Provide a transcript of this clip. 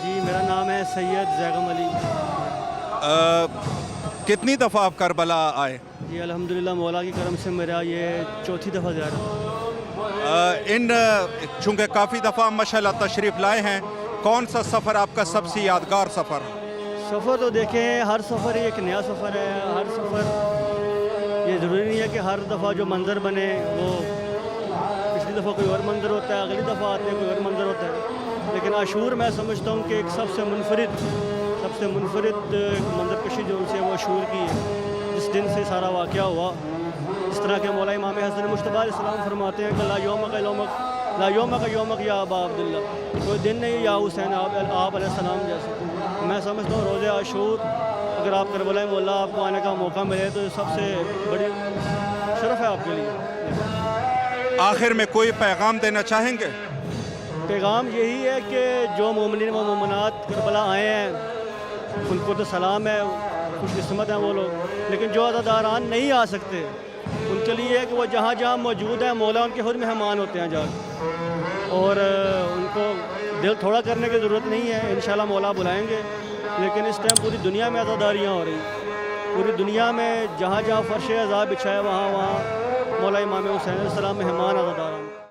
جی میرا نام ہے سید زیغم علی۔ کتنی دفعہ آپ کربلا آئے؟ جی الحمدللہ مولا کی کرم سے میرا یہ چوتھی دفعہ جا رہا ہے۔ چونکہ کافی دفعہ ماشاءاللہ تشریف لائے ہیں، کون سا سفر آپ کا سب سے یادگار سفر؟ سفر تو دیکھیں ہر سفر ایک نیا سفر ہے، ہر سفر یہ ضروری نہیں ہے کہ ہر دفعہ جو منظر بنے وہ پچھلی دفعہ کوئی اور منظر ہوتا ہے، اگلی دفعہ آتے ہیں کوئی اور منظر ہوتا ہے، لیکن عاشور میں سمجھتا ہوں کہ ایک سب سے منفرد منظر کشی جو ان سے وہ عاشور کی ہے، جس دن سے سارا واقعہ ہوا۔ اس طرح کے مولا امام حسن مجتبی علیہ السلام فرماتے ہیں کہ لا یومک یومک یا ابا عبداللہ، کوئی دن نہیں یا حسین آپ علیہ السلام جیسے۔ میں سمجھتا ہوں روزہ عاشور اگر آپ کربلا مولا آپ کو آنے کا موقع ملے تو سب سے بڑی شرف ہے آپ کے لیے۔ آخر میں کوئی پیغام دینا چاہیں گے؟ پیغام یہی ہے کہ جو مومنین و مومنات کربلا آئے ہیں ان کو تو سلام ہے، خوش قسمت ہیں وہ لوگ، لیکن جو عزاداران نہیں آ سکتے ان کے لیے ہے کہ وہ جہاں جہاں موجود ہیں مولا ان کے خود مہمان ہوتے ہیں جا کے، اور ان کو دل تھوڑا کرنے کی ضرورت نہیں ہے، انشاءاللہ مولا بلائیں گے۔ لیکن اس ٹائم پوری دنیا میں عزاداریاں ہو رہی ہیں، پوری دنیا میں جہاں جہاں فرش عزا بچھائے وہاں مولا امام حسین علیہ السلام مہمان عزاداران۔